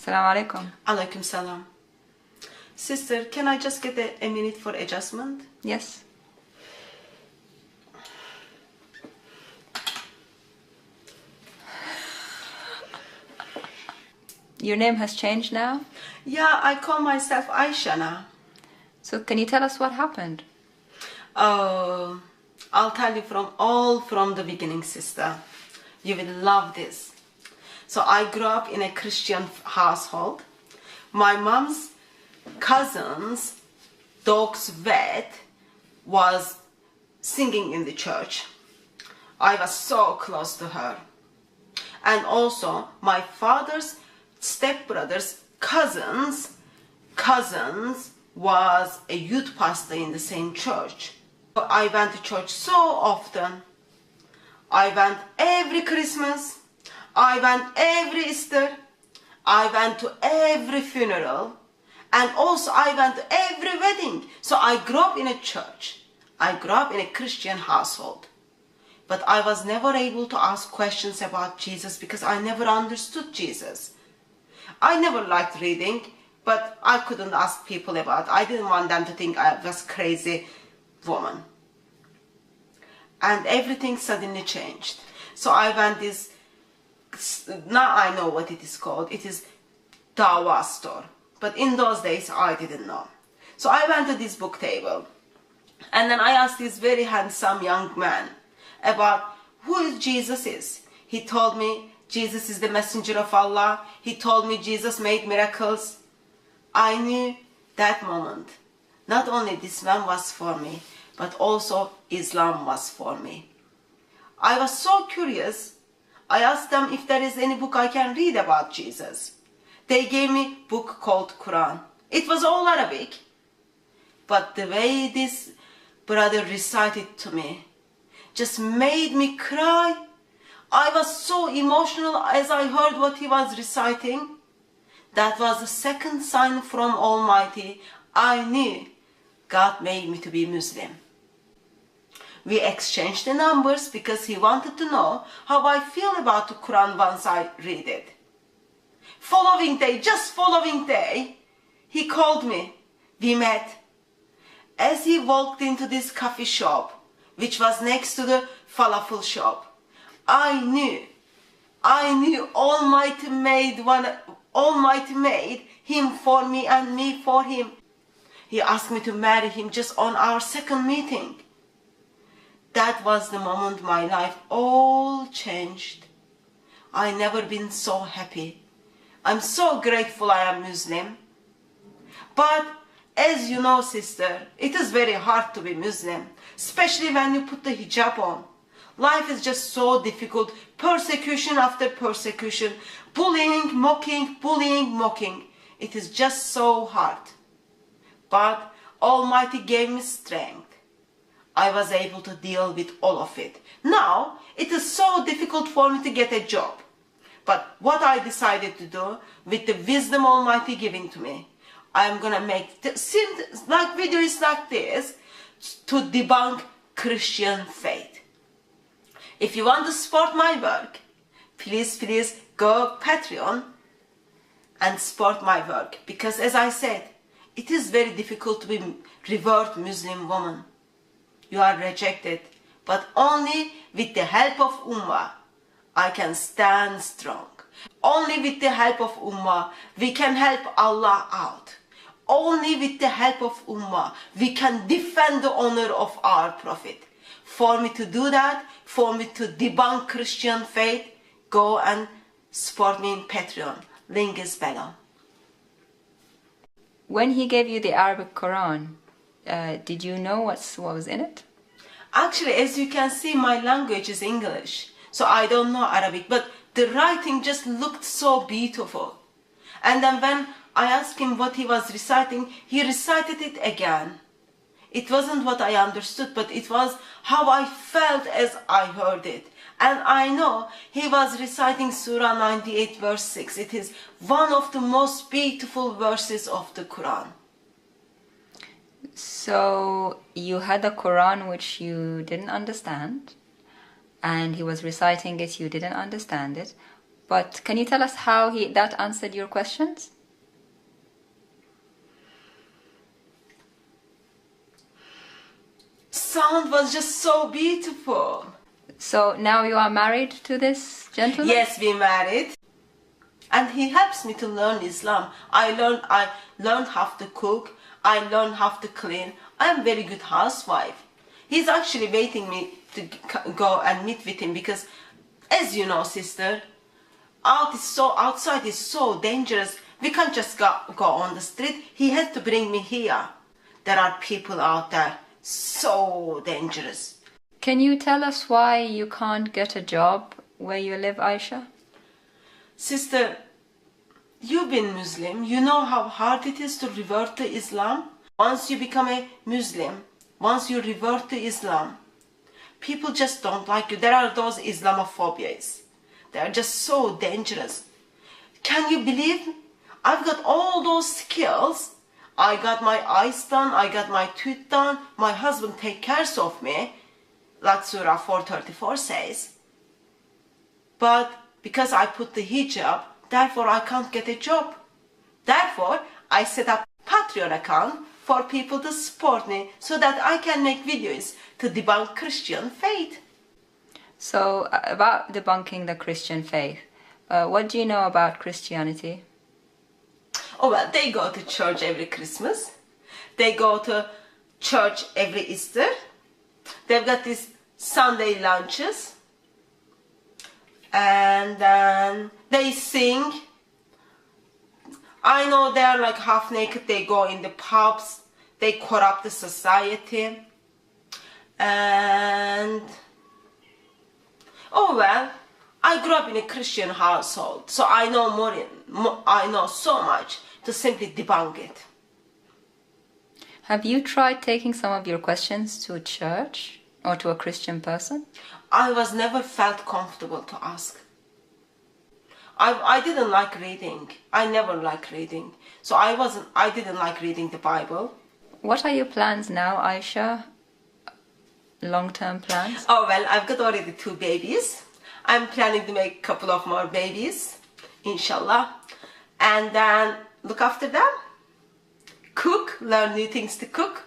Assalamu alaikum. Alaikum salam. Sister, can I just get a minute for adjustment? Yes. Your name has changed now? Yeah, I call myself Aisha now. So can you tell us what happened? I'll tell you from the beginning, sister. You will love this. So I grew up in a Christian household. My mom's cousin's dog's vet was singing in the church. I was so close to her. And also my father's stepbrother's cousins was a youth pastor in the same church. I went to church so often. I went every Christmas. I went every Easter. I went to every funeral. And also I went to every wedding. So I grew up in a church. I grew up in a Christian household. But I was never able to ask questions about Jesus because I never understood Jesus. I never liked reading, but I couldn't ask people about it. I didn't want them to think I was a crazy woman. And everything suddenly changed. So I went this, now I know what it is called. It is Dawa store. But in those days, I didn't know. So I went to this book table. And then I asked this very handsome young man about who Jesus is. He told me Jesus is the messenger of Allah. He told me Jesus made miracles. I knew that moment, not only this man was for me, but also Islam was for me. I was so curious. I asked them if there is any book I can read about Jesus. They gave me a book called Quran. It was all Arabic. But the way this brother recited to me just made me cry. I was so emotional as I heard what he was reciting. That was the second sign from Almighty. I knew God made me to be Muslim. We exchanged the numbers because he wanted to know how I feel about the Quran once I read it. Just following day, he called me. We met. As he walked into this coffee shop, which was next to the falafel shop, I knew Almighty made him for me and me for him. He asked me to marry him just on our second meeting. That was the moment my life all changed. I never been so happy. I'm so grateful I am Muslim. But as you know, sister, it is very hard to be Muslim, especially when you put the hijab on. Life is just so difficult. Persecution after persecution. Bullying, mocking. It is just so hard. But Almighty gave me strength. I was able to deal with all of it. Now, it is so difficult for me to get a job. But what I decided to do, with the wisdom Almighty giving to me, I am gonna make videos like this to debunk Christian faith. If you want to support my work, please go Patreon and support my work. Because as I said, it is very difficult to be revered Muslim woman. You are rejected, but only with the help of Ummah, I can stand strong. Only with the help of Ummah, we can help Allah out. Only with the help of Ummah, we can defend the honor of our Prophet. For me to do that, for me to debunk Christian faith, go and support me in Patreon. Link is below. When he gave you the Arabic Quran, did you know what was in it? Actually, as you can see, my language is English, so I don't know Arabic, but the writing just looked so beautiful. And then when I asked him what he was reciting, he recited it again. It wasn't what I understood, but it was how I felt as I heard it. And I know he was reciting Surah 98 verse 6. It is one of the most beautiful verses of the Quran. So you had a Quran which you didn't understand, and he was reciting it, you didn't understand it. But can you tell us how that answered your questions? Sound was just so beautiful. So now you are married to this gentleman? Yes, we married. And he helps me to learn Islam. I learned how to cook. I learned how to clean. I am a very good housewife. He's actually waiting me to go and meet with him because, as you know, sister, outside is so dangerous. We can't just go on the street. He had to bring me here. There are people out there so dangerous. Can you tell us why you can't get a job where you live, Aisha? Sister, you've been Muslim. You know how hard it is to revert to Islam. Once you become a Muslim, once you revert to Islam, people just don't like you. There are those Islamophobias. They are just so dangerous. Can you believe me? I've got all those skills. I got my eyes done. I got my tooth done. My husband takes care of me, like Surah 434 says. But because I put the hijab, therefore I can't get a job. Therefore, I set up Patreon account for people to support me so that I can make videos to debunk Christian faith. So, about debunking the Christian faith, what do you know about Christianity? Oh well, they go to church every Christmas. They go to church every Easter. They've got these Sunday lunches. And then they sing. I know they're like half naked. They go in the pubs. They corrupt the society. And oh well, I grew up in a Christian household, so I know I know so much to simply debunk it. Have you tried taking some of your questions to a church or to a Christian person? I was never felt comfortable to ask. I didn't like reading. I never liked reading. So I didn't like reading the Bible. What are your plans now, Aisha? Long-term plans? Oh well, I've got already 2 babies. I'm planning to make a couple of more babies, inshallah. And then look after them. Cook, learn new things to cook.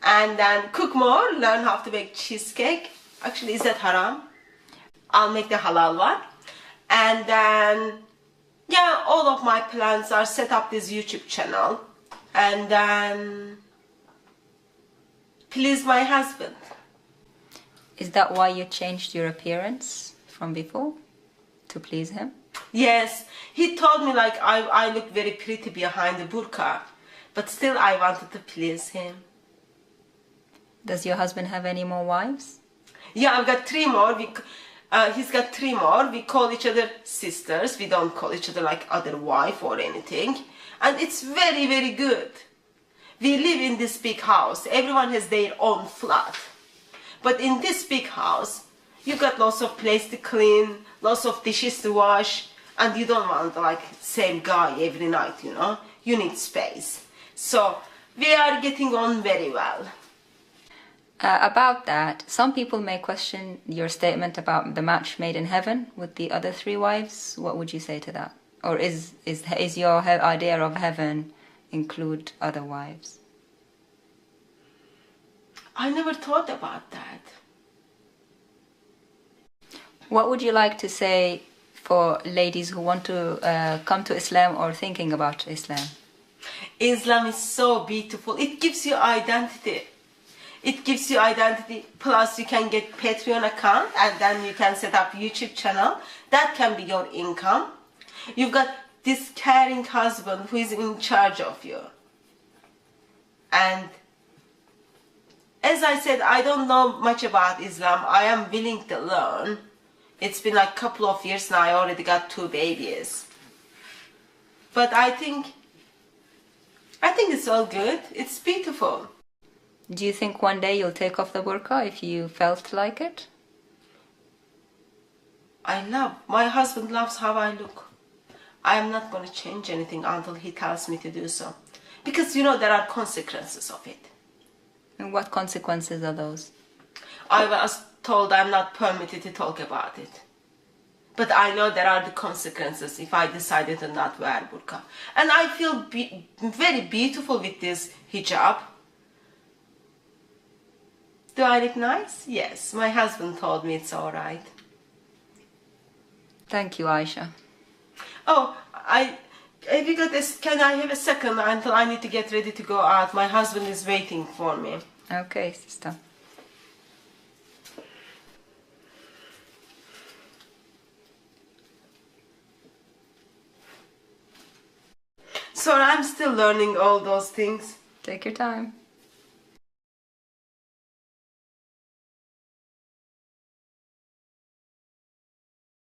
And then cook more, learn how to make cheesecake. Actually, is that haram? I'll make the halal one. And then, yeah, all of my plans are set up this YouTube channel. And then, please my husband. Is that why you changed your appearance from before? To please him? Yes, he told me like I look very pretty behind the burqa. But still I wanted to please him. Does your husband have any more wives? Yeah, I've got 3 more. He's got 3 more. We call each other sisters. We don't call each other like other wife or anything. And it's very, very good. We live in this big house. Everyone has their own flat. But in this big house, you got lots of place to clean, lots of dishes to wash, and you don't want like same guy every night, you know. You need space. So we are getting on very well. About that, some people may question your statement about the match made in heaven with the other 3 wives. What would you say to that? Or is your idea of heaven include other wives? I never thought about that. What would you like to say for ladies who want to come to Islam or thinking about Islam? Islam is so beautiful. It gives you identity. It gives you identity. Plus you can get Patreon account and then you can set up YouTube channel. That can be your income. You've got this caring husband who is in charge of you. And as I said, I don't know much about Islam. I am willing to learn. It's been like a couple of years now. I already got 2 babies. But I think it's all good. It's beautiful. Do you think one day you'll take off the burqa if you felt like it? My husband loves how I look. I am not going to change anything until he tells me to do so. Because, you know, there are consequences of it. And what consequences are those? I was told I'm not permitted to talk about it. But I know there are the consequences if I decided to not wear burqa. And I feel very beautiful with this hijab. Do I look nice? Yes, my husband told me it's alright. Thank you, Aisha. Oh, have you got this? Can I have a second until I need to get ready to go out? My husband is waiting for me. Okay, sister. So I'm still learning all those things. Take your time.